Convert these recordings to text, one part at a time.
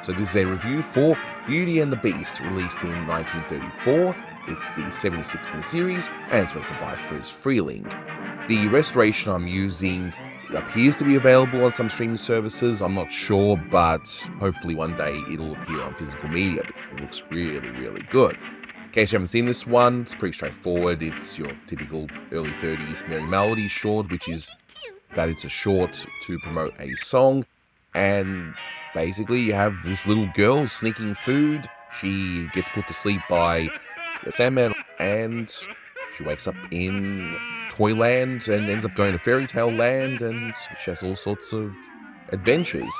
So this is a review for Beauty and the Beast, released in 1934. It's the 76th in the series, and it's directed by Freleng. The restoration I'm using appears to be available on some streaming services. I'm not sure, but hopefully one day it'll appear on physical media. It looks really, really good. In case you haven't seen this one, it's pretty straightforward. It's your typical early 30s Merrie Melodie short, which is that it's a short to promote a song, and basically you have this little girl sneaking food. She gets put to sleep by a Sandman, and she wakes up in Toyland and ends up going to Fairy Tale Land, and she has all sorts of adventures.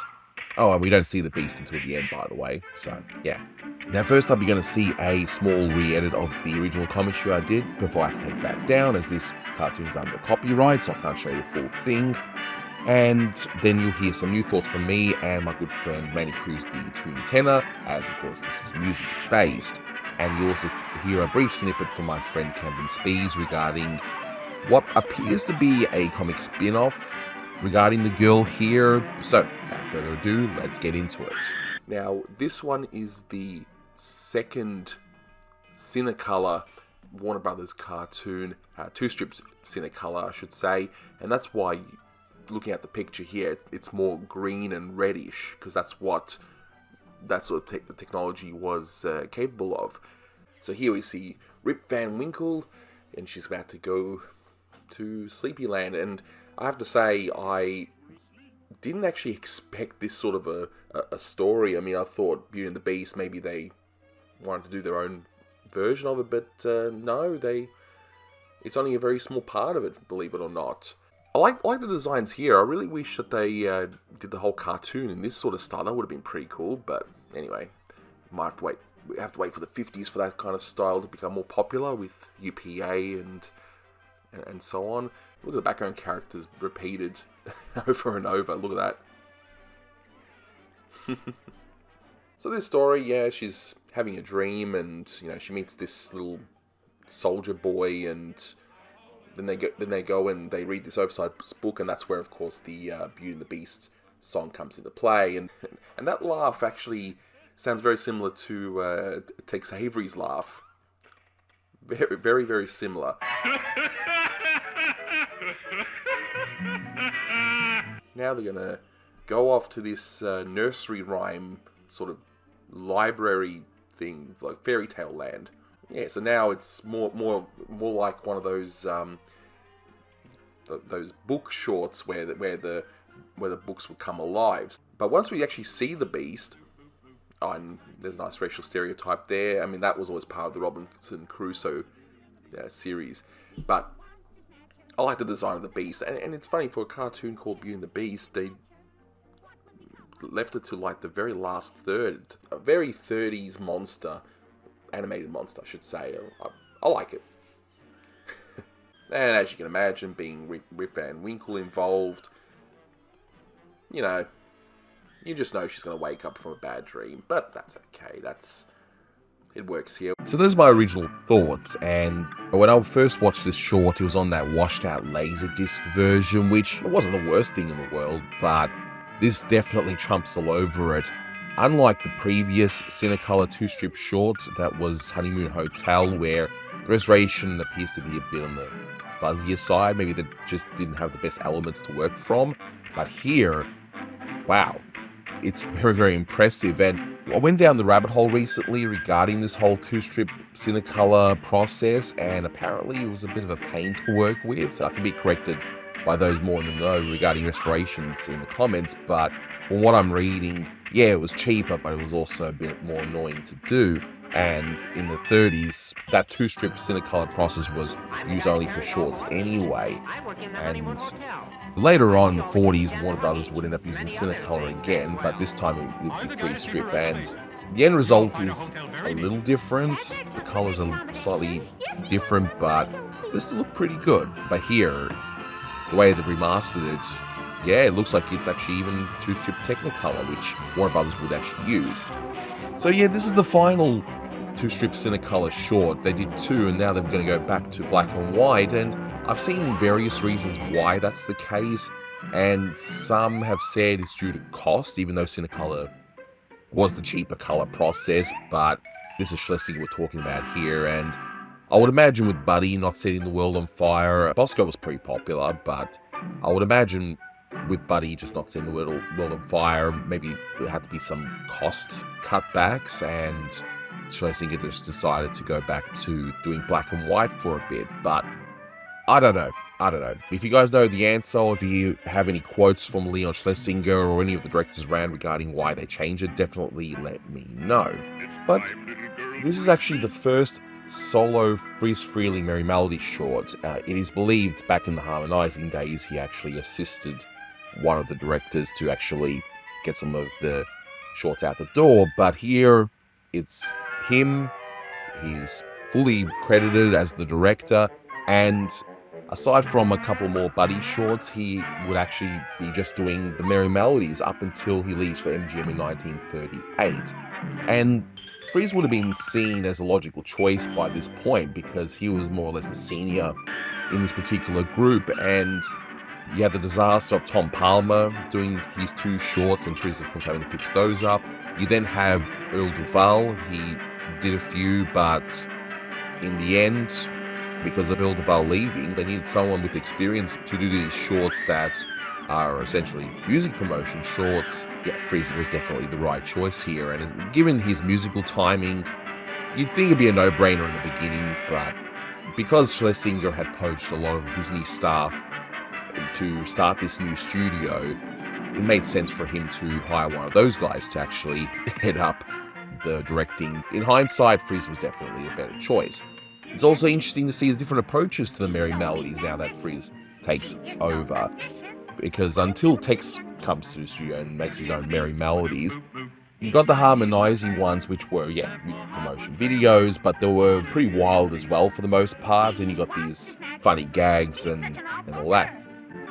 Oh, and we don't see the Beast until the end, by the way, so yeah. Now first up, you're going to see a small re-edit of the original comic strip I did before I had to take that down, as this cartoon's under copyright, so I can't show you the full thing. And then you'll hear some new thoughts from me and my good friend Manny, who's the tuning tenor, as of course this is music-based. And you'll also hear a brief snippet from my friend Kamden Spies regarding what appears to be a comic spin-off regarding the girl here. So, without further ado, let's get into it. Now, this one is the second Cinecolor Warner Brothers cartoon, two-strip Cinecolor, I should say, and that's why, looking at the picture here, it's more green and reddish, because that's what that sort of the technology was capable of. So here we see Rip Van Winkle, and she's about to go to Sleepyland, and I have to say, I didn't actually expect this sort of a story. I mean, I thought Beauty and the Beast, maybe they wanted to do their own version of it, but no, it's only a very small part of it, believe it or not. I like the designs here. I really wish that they did the whole cartoon in this sort of style. That would have been pretty cool, but anyway, might have to wait. We have to wait for the 50s for that kind of style to become more popular with UPA and so on. Look at the background characters repeated over and over. Look at that. So this story, yeah, she's having a dream, and she meets this little soldier boy, and then they go and they read this oversized book, and that's where, of course, the Beauty and the Beast song comes into play, and that laugh actually sounds very similar to Tex Avery's laugh. Very, very, very similar. Now they're gonna go off to this nursery rhyme sort of library thing, like Fairy Tale Land. Yeah, so now it's more like one of those book shorts where the books would come alive. But once we actually see the Beast, and there's a nice racial stereotype there. I mean, that was always part of the Robinson Crusoe series. But I like the design of the Beast, and it's funny, for a cartoon called Beauty and the Beast, they left it to like the very last third, a very 30s monster. Animated monster, I should say. I like it. And as you can imagine, being Rip Van Winkle involved, you just know she's going to wake up from a bad dream. But that's okay. It works here. So those are my original thoughts, and when I first watched this short, it was on that washed out Laserdisc version, which wasn't the worst thing in the world, but this definitely trumps all over it. Unlike the previous Cinecolor two-strip short that was Honeymoon Hotel, where the restoration appears to be a bit on the fuzzier side, maybe they just didn't have the best elements to work from, but here, wow, it's very, very impressive. And I went down the rabbit hole recently regarding this whole two-strip Cinecolor process, and apparently it was a bit of a pain to work with. I can be corrected by those more in the know regarding restorations in the comments, but from what I'm reading, yeah, it was cheaper, but it was also a bit more annoying to do. And in the 30s, that two-strip Cinecolor process was used only for shorts anyway. And later on, in the 40s, Warner Brothers would end up using Cinecolor again, but this time it would be three-strip. And the end result is a little different. The colors are slightly different, but they still look pretty good. But here, the way they've remastered it, yeah, it looks like it's actually even two-strip Technicolor, which Warner Brothers would actually use. So yeah, this is the final two-strip Cinecolor short. They did two, and now they're going to go back to black and white, and I've seen various reasons why that's the case, and some have said it's due to cost, even though Cinecolor was the cheaper color process, but this is Schlesinger we're talking about here, and I would imagine with Buddy not setting the world on fire, Bosco was pretty popular, but I would imagine with Buddy just not setting the world on fire, maybe there had to be some cost cutbacks, and Schlesinger just decided to go back to doing black and white for a bit, but I don't know. If you guys know the answer, or if you have any quotes from Leon Schlesinger or any of the directors around regarding why they changed it, definitely let me know. But this is actually the first solo Friz Freleng Merrie Melodie short. It is believed back in the harmonizing days he actually assisted one of the directors to actually get some of the shorts out the door, but here it's him. He's fully credited as the director, and aside from a couple more Buddy shorts, he would actually be just doing the Merrie Melodies up until he leaves for MGM in 1938. And Friz would have been seen as a logical choice by this point because he was more or less the senior in this particular group, and you had the disaster of Tom Palmer doing his 2 shorts and Friz, of course, having to fix those up. You then have Earl Duval. He did a few, but in the end, because of Earl Duval leaving, they needed someone with experience to do these shorts that are essentially music promotion shorts. Yeah, Friz was definitely the right choice here, and given his musical timing, you'd think it'd be a no-brainer in the beginning, but because Schlesinger had poached a lot of Disney staff to start this new studio, it made sense for him to hire one of those guys to actually head up the directing. In hindsight, Friz was definitely a better choice. It's also interesting to see the different approaches to the Merrie Melodies now that Friz takes over, because until Tex comes to the studio and makes his own Merrie Melodies, you got the harmonizing ones, which were, promotion videos, but they were pretty wild as well for the most part, and you got these funny gags and all that.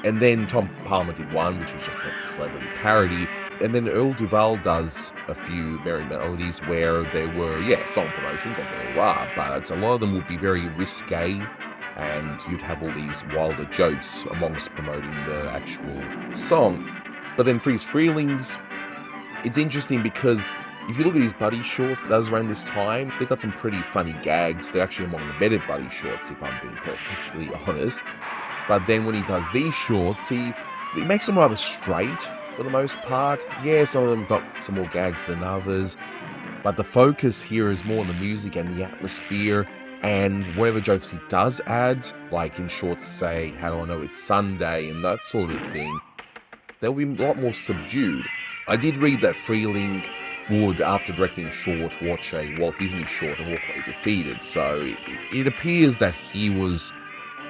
And then Tom Palmer did one, which was just a celebrity parody. And then Earl Duval does a few Merrie Melodies where there were, song promotions, as they all are, but a lot of them would be very risque, and you'd have all these wilder jokes amongst promoting the actual song. But then Friz Freleng's, it's interesting because if you look at his Buddy shorts that was around this time, they got some pretty funny gags. They're actually among the better Buddy shorts, if I'm being perfectly honest. But then when he does these shorts, he makes them rather straight for the most part. Yeah, some of them got some more gags than others, but the focus here is more on the music and the atmosphere, and whatever jokes he does add, like in shorts say, How Do I Know It's Sunday, and that sort of thing, they'll be a lot more subdued. I did read that Freleng would, after directing a short, watch a Walt Disney short and walk away defeated, so it appears that he was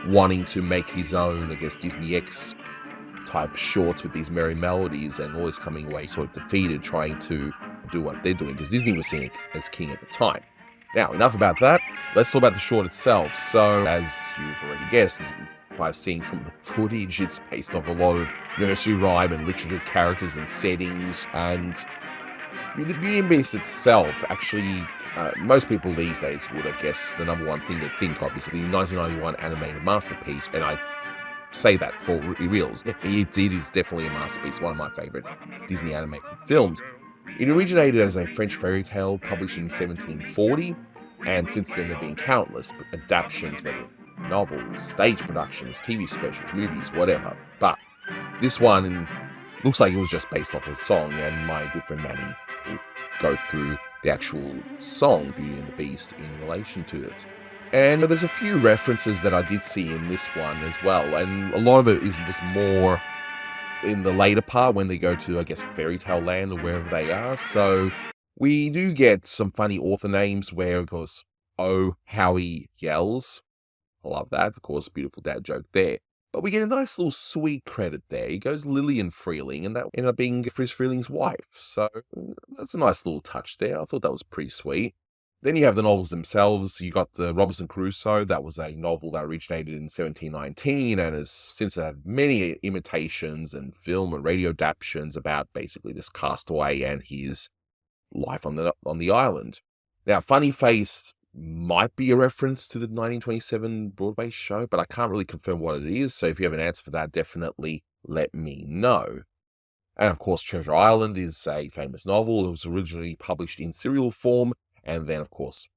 wanting to make his own, I guess, Disney X type shorts with these Merrie Melodies, and always coming away sort of defeated, trying to do what they're doing, because Disney was seen as king at the time. Now, enough about that. Let's talk about the short itself. So, as you've already guessed, by seeing some of the footage, it's based off a lot of nursery rhyme and literature characters and settings, and the Beauty and the Beast itself, actually, most people these days would, I guess, the number one thing to think of is the 1991 animated masterpiece, and I say that for reals. It is definitely a masterpiece, one of my favorite Disney animated films. It originated as a French fairy tale published in 1740, and since then there have been countless adaptations, whether novels, stage productions, TV specials, movies, whatever. But this one looks like it was just based off a song, and my good friend Manny will go through the actual song Beauty and the Beast in relation to it. And there's a few references that I did see in this one as well, and a lot of it was more in the later part when they go to, I guess, Fairy Tale Land or wherever they are. So we do get some funny author names where, of course, Oh, how he yells. I love that, of course, beautiful dad joke there. But we get a nice little sweet credit there. He goes Lillian Freleng, and that ended up being Friz Freleng's wife. So that's a nice little touch there. I thought that was pretty sweet. Then you have the novels themselves. You got the Robinson Crusoe. That was a novel that originated in 1719 and has since had many imitations and film and radio adaptations about basically this castaway and his life on the island. Now, Funny Face might be a reference to the 1927 Broadway show, but I can't really confirm what it is. So if you have an answer for that, definitely let me know. And of course, Treasure Island is a famous novel. It was originally published in serial form and then, of course,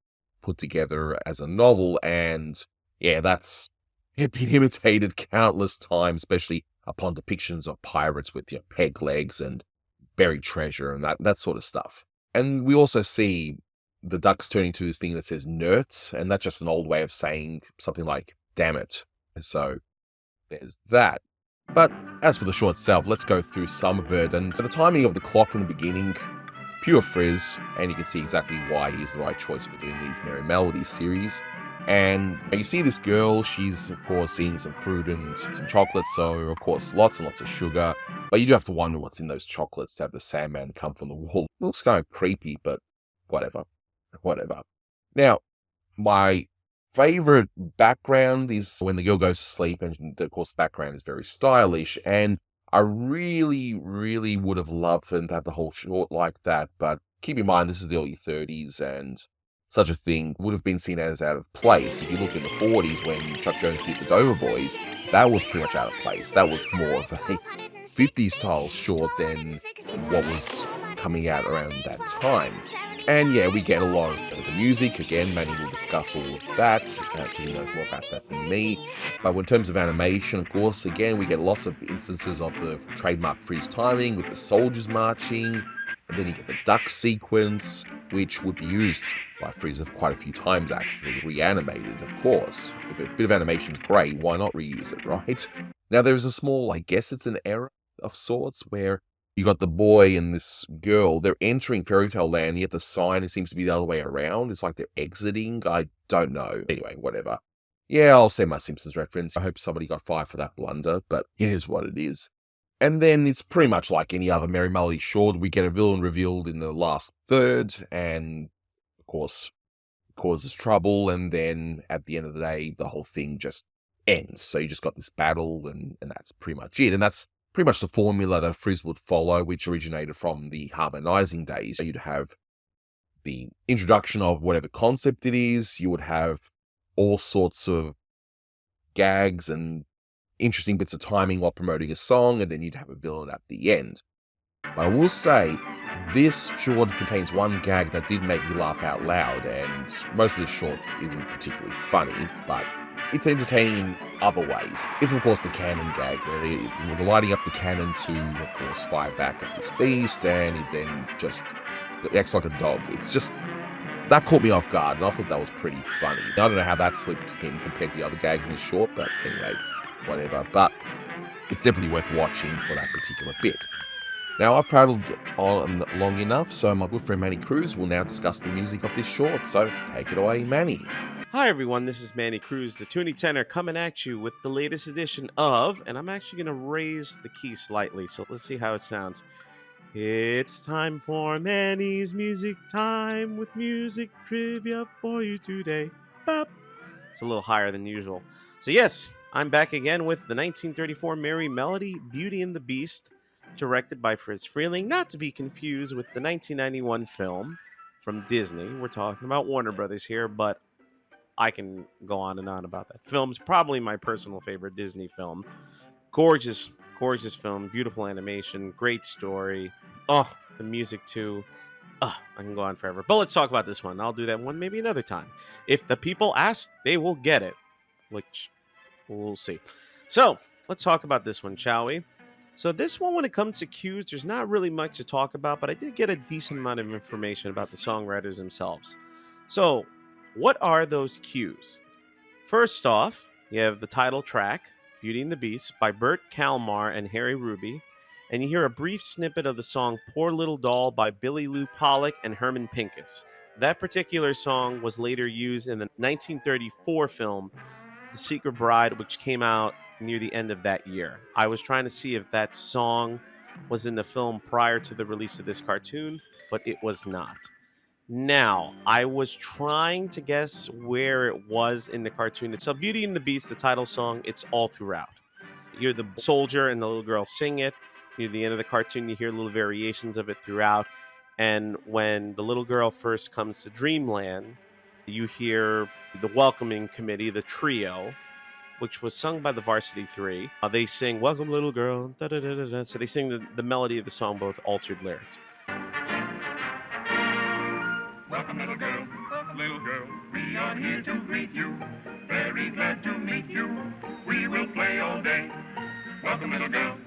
put together as a novel. And yeah, that's been imitated countless times, especially upon depictions of pirates with peg legs and buried treasure and that sort of stuff. And we also see the ducks turning to this thing that says nerds, and that's just an old way of saying something like damn it. So there's that. But as for the show itself, let's go through some of it. And the timing of the clock from the beginning, pure Friz, and you can see exactly why he's the right choice for doing these Merrie Melodie series. And you see this girl, she's of course eating some fruit and some chocolate, so of course lots and lots of sugar. But you do have to wonder what's in those chocolates to have the Sandman come from the wall. It looks kind of creepy, but whatever. Whatever. Now, my favorite background is when the girl goes to sleep, and of course the background is very stylish, and I really, really would have loved them to have the whole short like that, but keep in mind this is the early 30s, and such a thing would have been seen as out of place. If you look in the 40s when Chuck Jones did the Dover Boys, that was pretty much out of place. That was more of a 50s style short than what was coming out around that time. And yeah, we get a lot of the music. Again, Manny will discuss all of that, because he knows more about that than me. But in terms of animation, of course, again, we get lots of instances of the trademark freeze timing with the soldiers marching. And then you get the duck sequence, which would be used by Friz quite a few times, actually, reanimated, of course. If a bit of animation's great, why not reuse it, right? Now, there's a small, I guess it's an error of sorts, where you got the boy and this girl, they're entering Fairy Tale Land, yet the sign seems to be the other way around. It's like they're exiting. I don't know. Anyway, whatever. Yeah, I'll say my Simpsons reference. I hope somebody got fired for that blunder, but it is what it is. And then it's pretty much like any other Merrie Melodie short. We get a villain revealed in the last third, and of course, causes trouble. And then at the end of the day, the whole thing just ends. So you just got this battle, and that's pretty much it. And that's pretty much the formula that Friz would follow, which originated from the harmonizing days. You'd have the introduction of whatever concept it is. You would have all sorts of gags and interesting bits of timing while promoting a song, and then you'd have a villain at the end. But I will say, this short contains one gag that did make me laugh out loud, and most of this short isn't particularly funny, but it's entertaining in other ways. It's, of course, the cannon gag, where they're lighting up the cannon to, of course, fire back at this beast, and he then just acts like a dog. It's just, that caught me off guard, and I thought that was pretty funny. I don't know how that slipped in compared to the other gags in this short, but anyway, whatever. But it's definitely worth watching for that particular bit. Now, I've prattled on long enough, so my good friend Manny Cruz will now discuss the music of this short, so take it away, Manny. Hi everyone, this is Manny Cruz, the Toonie Tenor, coming at you with the latest edition of, and I'm actually going to raise the key slightly, so let's see how it sounds. It's time for Manny's Music Time with music trivia for you today. Bop. It's a little higher than usual. So yes, I'm back again with the 1934 Merrie Melodie, Beauty and the Beast, directed by Friz Freleng, not to be confused with the 1991 film from Disney. We're talking about Warner Brothers here, but I can go on and on about that. Film's probably my personal favorite Disney film. Gorgeous, gorgeous film, beautiful animation, great story. Oh, the music too. Oh, I can go on forever. But let's talk about this one. I'll do that one maybe another time. If the people ask, they will get it, which we'll see. So let's talk about this one, shall we? So this one, when it comes to cues, there's not really much to talk about, but I did get a decent amount of information about the songwriters themselves. So what are those cues? First off, you have the title track, Beauty and the Beast, by Bert, Kalmar, and Harry Ruby, and you hear a brief snippet of the song Poor Little Doll by Billy Lou Pollock and Herman Pincus. That particular song was later used in the 1934 film The Secret Bride, which came out near the end of that year. I was trying to see if that song was in the film prior to the release of this cartoon, but it was not. Now, I was trying to guess where it was in the cartoon. It's Beauty and the Beast, the title song. It's all throughout. You hear the soldier and the little girl sing it. Near the end of the cartoon, you hear little variations of it throughout. And when the little girl first comes to Dreamland, you hear the welcoming committee, the trio, which was sung by the Varsity Three. They sing "Welcome, Little Girl," da da da da da. So they sing the melody of the song, both altered lyrics. Welcome, little girl, we are here to greet you. Very glad to meet you. We will play all day. Welcome, little girl.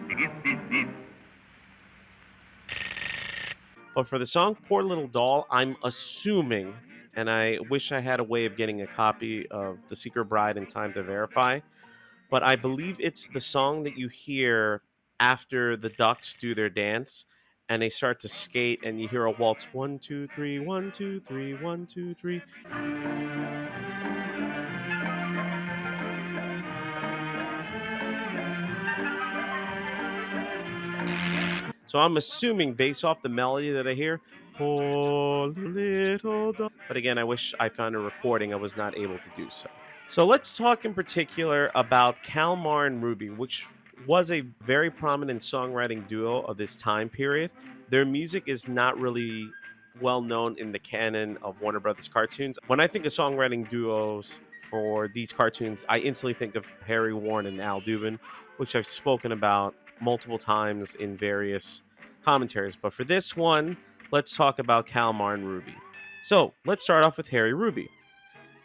But for the song "Poor Little Doll," I'm assuming, and I wish I had a way of getting a copy of "The Secret Bride" in time to verify, but I believe it's the song that you hear after the ducks do their dance and they start to skate and you hear a waltz 1 2 3 1 2 3 1 2 3. So I'm assuming based off the melody that I hear, poor little dog. But again, I wish I found a recording. I was not able to do so. So let's talk in particular about Kalmar and Ruby, which was a very prominent songwriting duo of this time period. Their music is not really well known in the canon of Warner Brothers cartoons. When I think of songwriting duos for these cartoons, I instantly think of Harry Warren and Al Dubin, which I've spoken about multiple times in various commentaries. But for this one, let's talk about Kalmar and Ruby. So let's start off with Harry Ruby.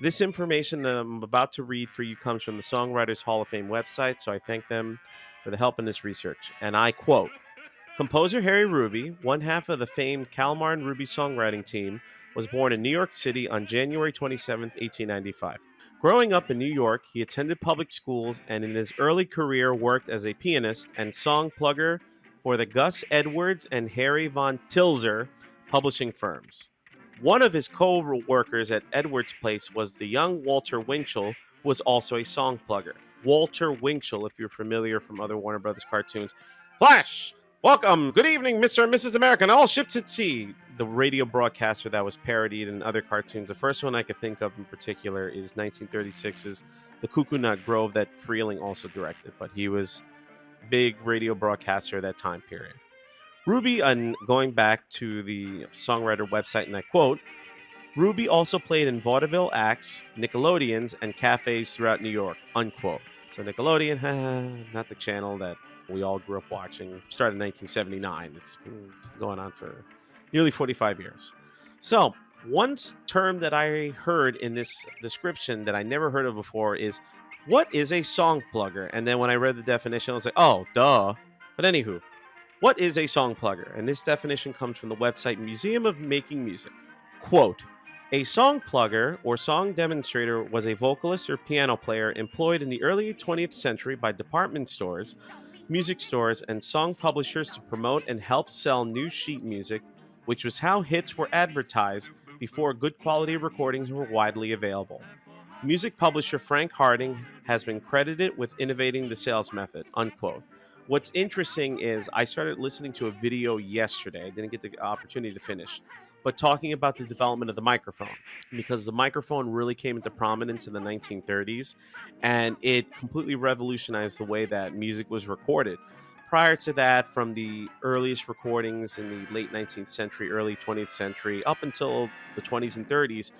This information that I'm about to read for you comes from the Songwriters Hall of Fame website, so I thank them for the help in this research. And I quote, "Composer Harry Ruby, one half of the famed Kalmar and Ruby songwriting team, was born in New York City on January 27, 1895. Growing up in New York, he attended public schools and in his early career worked as a pianist and song plugger for the Gus Edwards and Harry von Tilzer publishing firms. One of his co-workers at Edwards Place was the young Walter Winchell, who was also a song plugger. Walter Winchell, if you're familiar from other Warner Brothers cartoons. Flash! Welcome! Good evening, Mr. and Mrs. America, and all ships at sea! The radio broadcaster that was parodied in other cartoons. The first one I could think of in particular is 1936's The Cuckoo Nut Grove that Freleng also directed, but he was big radio broadcaster at that time period. Ruby, and going back to the songwriter website, and I quote, Ruby also played in vaudeville acts, Nickelodeons, and cafes throughout New York, unquote. So Nickelodeon, not the channel that we all grew up watching, started in 1979. It's been going on for nearly 45 years. So one term that I heard in this description that I never heard of before is, what is a song plugger? And then when I read the definition, I was like, oh, duh. But anywho, what is a song plugger? And this definition comes from the website Museum of Making Music. Quote, a song plugger or song demonstrator was a vocalist or piano player employed in the early 20th century by department stores, music stores, and song publishers to promote and help sell new sheet music, which was how hits were advertised before good quality recordings were widely available. Music publisher Frank Harding has been credited with innovating the sales method, unquote. What's interesting is I started listening to a video yesterday. I didn't get the opportunity to finish, but talking about the development of the microphone, because the microphone really came into prominence in the 1930s and it completely revolutionized the way that music was recorded. Prior to that, from the earliest recordings in the late 19th century, early 20th century, up until the 20s and 30s,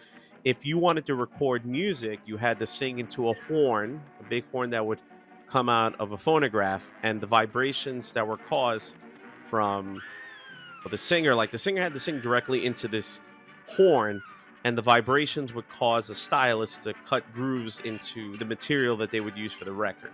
if you wanted to record music, you had to sing into a horn, a big horn that would come out of a phonograph, and the vibrations that were caused from the singer, like the singer had to sing directly into this horn, and the vibrations would cause the stylist to cut grooves into the material that they would use for the record.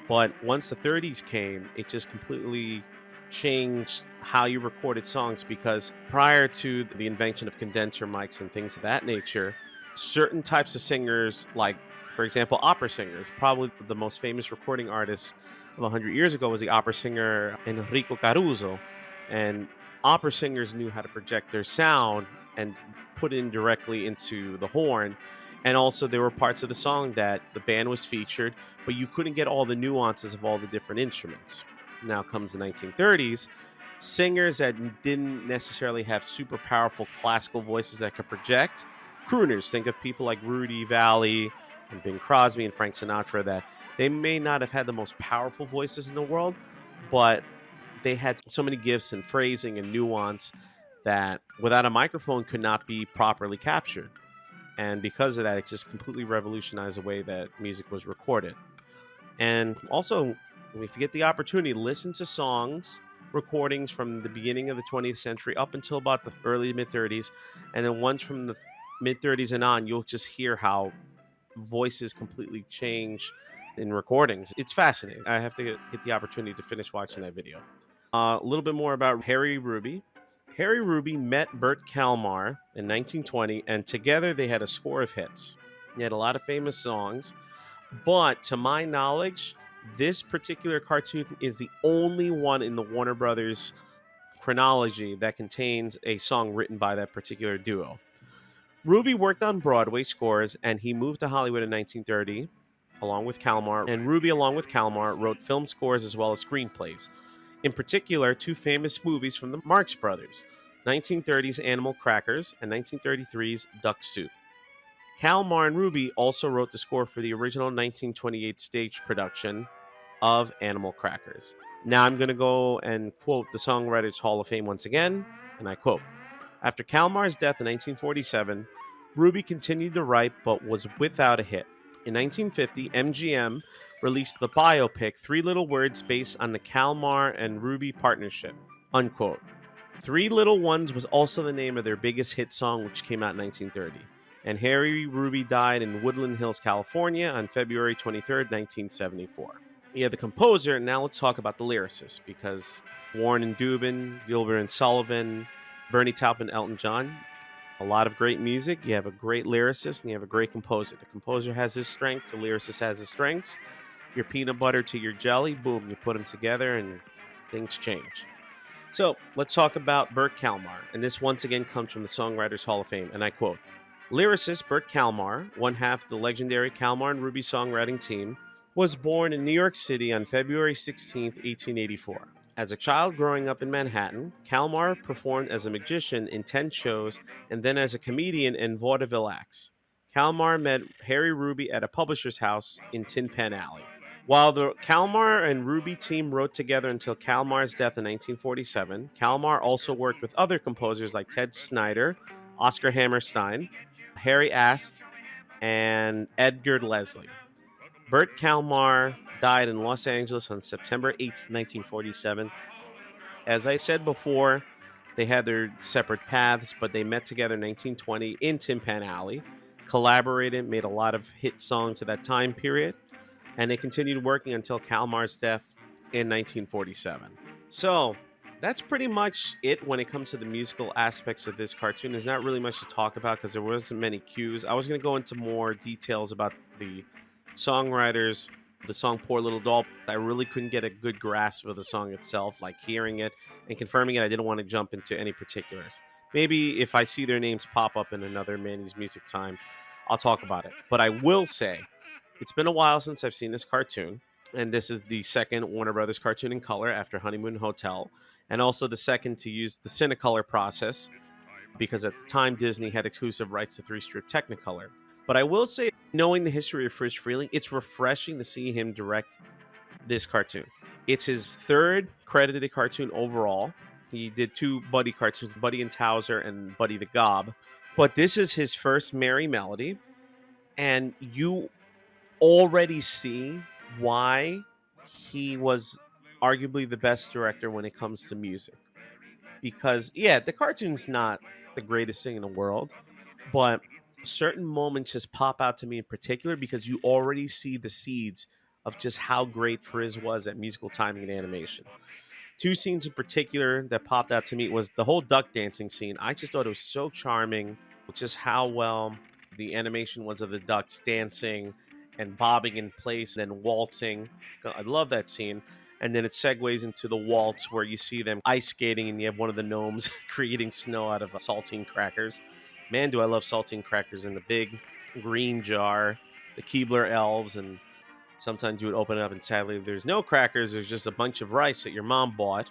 But once the 30s came, it just completely changed how you recorded songs, because prior to the invention of condenser mics and things of that nature, certain types of singers, like, for example, opera singers, probably the most famous recording artist of 100 years ago was the opera singer Enrico Caruso. And opera singers knew how to project their sound and put it directly into the horn. And also, there were parts of the song that the band was featured, but you couldn't get all the nuances of all the different instruments. Now comes the 1930s. Singers that didn't necessarily have super powerful classical voices that could project. Crooners, think of people like Rudy Vallee and Bing Crosby and Frank Sinatra, that they may not have had the most powerful voices in the world, but they had so many gifts and phrasing and nuance that without a microphone could not be properly captured. And because of that, it just completely revolutionized the way that music was recorded. And also, if you get the opportunity, listen to songs, recordings from the beginning of the 20th century up until about the early mid 30s. And then once from the mid 30s and on, you'll just hear how voices completely change in recordings. It's fascinating. I have to get the opportunity to finish watching that video. A little bit more about Harry Ruby. Harry Ruby met Bert Kalmar in 1920, and together they had a score of hits. They had a lot of famous songs, but to my knowledge, this particular cartoon is the only one in the Warner Brothers chronology that contains a song written by that particular duo. Ruby worked on Broadway scores, and he moved to Hollywood in 1930 along with Kalmar. And Ruby, along with Kalmar, wrote film scores as well as screenplays. In particular, two famous movies from the Marx Brothers, 1930's Animal Crackers and 1933's Duck Soup. Kalmar and Ruby also wrote the score for the original 1928 stage production of Animal Crackers. Now I'm going to go and quote the Songwriters Hall of Fame once again, and I quote, "After Kalmar's death in 1947, Ruby continued to write but was without a hit. In 1950, MGM released the biopic Three Little Words based on the Kalmar and Ruby partnership." Unquote. Three Little Ones was also the name of their biggest hit song, which came out in 1930. And Harry Ruby died in Woodland Hills, California on February 23rd, 1974. Yeah, the composer. Now let's talk about the lyricist, because Warren and Dubin, Gilbert and Sullivan, Bernie Taupin, Elton John, a lot of great music. You have a great lyricist and you have a great composer. The composer has his strengths, the lyricist has his strengths. Your peanut butter to your jelly, boom, you put them together and things change. So let's talk about Bert Kalmar. And this once again comes from the Songwriters Hall of Fame. And I quote, "Lyricist Bert Kalmar, one half of the legendary Kalmar and Ruby songwriting team, was born in New York City on February 16th, 1884. As a child growing up in Manhattan, Kalmar performed as a magician in 10 shows and then as a comedian in vaudeville acts. Kalmar met Harry Ruby at a publisher's house in Tin Pan Alley. While the Kalmar and Ruby team wrote together until Kalmar's death in 1947, Kalmar also worked with other composers like Ted Snyder, Oscar Hammerstein, Harry Ast, and Edgar Leslie. Bert Kalmar died in Los Angeles on September 8th, 1947. As I said before, they had their separate paths, but they met together in 1920 in Tin Pan Alley, collaborated, made a lot of hit songs at that time period, and they continued working until Kalmar's death in 1947. So that's pretty much it when it comes to the musical aspects of this cartoon. There's not really much to talk about because there wasn't many cues. I was going to go into more details about the songwriters, the song Poor Little Doll. I really couldn't get a good grasp of the song itself, like hearing it and confirming it. I didn't want to jump into any particulars. Maybe if I see their names pop up in another Manny's Music Time, I'll talk about it. But I will say, it's been a while since I've seen this cartoon, and this is the second Warner Brothers cartoon in color after Honeymoon Hotel, and also the second to use the Cinecolor process, because at the time Disney had exclusive rights to 3-strip Technicolor. But I will say, knowing the history of Friz Freleng, it's refreshing to see him direct this cartoon. It's his third credited cartoon overall. He did 2 Buddy cartoons, Buddy and Towser and Buddy the Gob. But this is his first Merrie Melodie, and you already see why he was arguably the best director when it comes to music. Because, yeah, the cartoon's not the greatest thing in the world, but certain moments just pop out to me in particular because you already see the seeds of just how great Friz was at musical timing and animation. 2 scenes in particular that popped out to me was the whole duck dancing scene. I just thought it was so charming, just how well the animation was of the ducks dancing and bobbing in place and then waltzing. I love that scene. And then it segues into the waltz where you see them ice skating and you have one of the gnomes creating snow out of saltine crackers. Man, do I love saltine crackers in the big green jar, the Keebler elves, and sometimes you would open it up and sadly there's no crackers, there's just a bunch of rice that your mom bought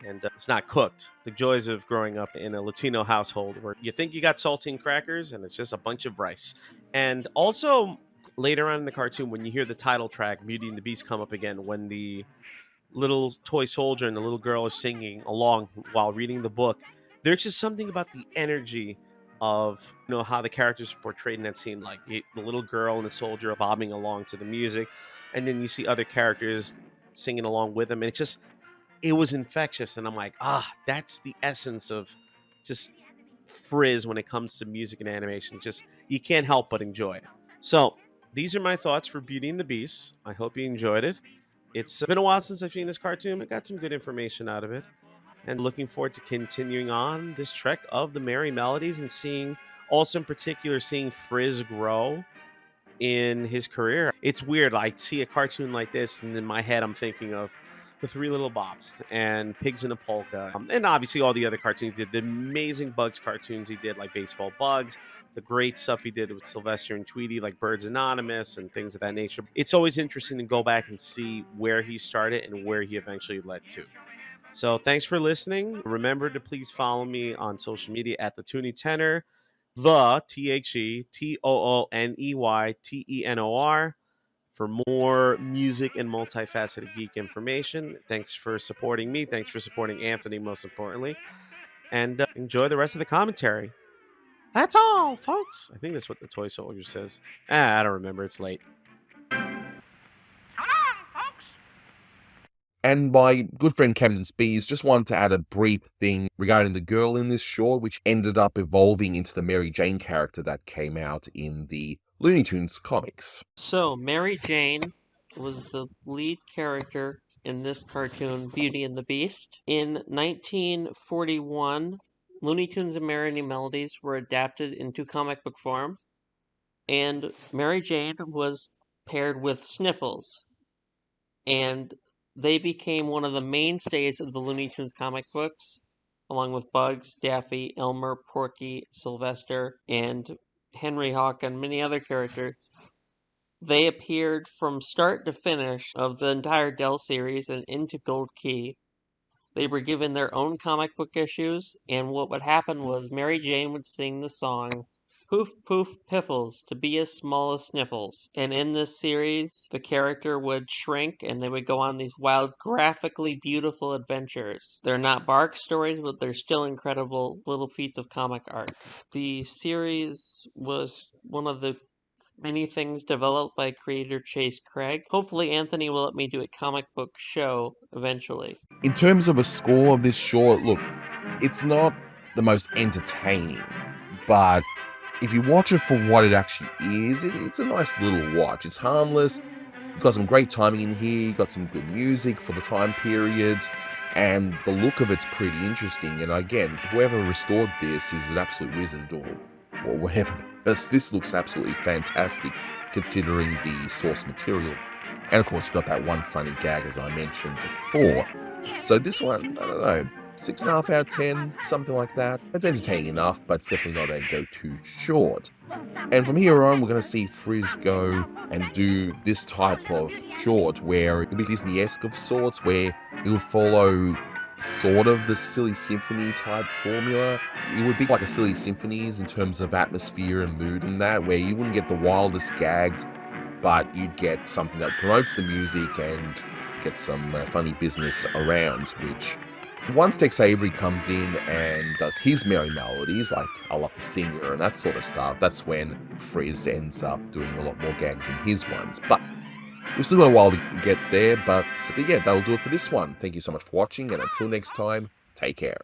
and it's not cooked. The joys of growing up in a Latino household where you think you got saltine crackers and it's just a bunch of rice. And also later on in the cartoon, when you hear the title track, Beauty and the Beast, come up again, when the little toy soldier and the little girl are singing along while reading the book, there's just something about the energy of how the characters are portrayed in that scene, like the little girl and the soldier bobbing along to the music. and then you see other characters singing along with him, and it was infectious. And I'm like, that's the essence of just Friz when it comes to music and animation. Just you can't help but enjoy it. So these are my thoughts for Beauty and the Beast. I hope you enjoyed it. It's been a while since I've seen this cartoon. I got some good information out of it, and looking forward to continuing on this trek of the Merrie Melodies and seeing, also in particular, seeing Friz grow in his career. It's weird. I see a cartoon like this, and in my head, I'm thinking of the Three Little Bops and Pigs in a Polka, and obviously all the other cartoons he did. The amazing Bugs cartoons he did, like Baseball Bugs. The great stuff he did with Sylvester and Tweety, like Birds Anonymous and things of that nature. It's always interesting to go back and see where he started and where he eventually led to. So thanks for listening. Remember to please follow me on social media at the Tooney Tenor, the TheTooneyTenor, for more music and multifaceted geek information. Thanks for supporting me. Thanks for supporting Anthony, most importantly. And enjoy the rest of the commentary. That's all, folks. I think that's what the toy soldier says. I don't remember. It's late. And my good friend Kamden Spies just wanted to add a brief thing regarding the girl in this short, which ended up evolving into the Mary Jane character that came out in the Looney Tunes comics. So, Mary Jane was the lead character in this cartoon, Beauty and the Beast. In 1941, Looney Tunes and Merrie Melodies were adapted into comic book form, and Mary Jane was paired with Sniffles, and they became one of the mainstays of the Looney Tunes comic books, along with Bugs, Daffy, Elmer, Porky, Sylvester, and Henry Hawk, and many other characters. They appeared from start to finish of the entire Dell series and into Gold Key. They were given their own comic book issues, and what would happen was Mary Jane would sing the song Poof Poof Piffles to be as small as Sniffles. And in this series, the character would shrink and they would go on these wild, graphically beautiful adventures. They're not Bark stories, but they're still incredible little feats of comic art. The series was one of the many things developed by creator Chase Craig. Hopefully Anthony will let me do a comic book show eventually. In terms of a score of this short, look, it's not the most entertaining, but if you watch it for what it actually is, it's a nice little watch. It's harmless, you've got some great timing in here, you've got some good music for the time period, and the look of it's pretty interesting. And again, whoever restored this is an absolute wizard, or whatever. This looks absolutely fantastic considering the source material. And of course, you've got that one funny gag, as I mentioned before. So this one, I don't know, 6.5 out of 10, something like that. It's entertaining enough, but it's definitely not going to go too short. And from here on, we're going to see Friz go and do this type of short where it'll be Disney-esque of sorts, where it would follow sort of the Silly Symphony type formula. It would be like a Silly Symphonies in terms of atmosphere and mood and that, where you wouldn't get the wildest gags, but you'd get something that promotes the music and get some funny business around, which once Tex Avery comes in and does his Merrie Melodies, like I Love the Singer and that sort of stuff, that's when Friz ends up doing a lot more gags in his ones. But we've still got a while to get there, but yeah, that'll do it for this one. Thank you so much for watching, and until next time, take care.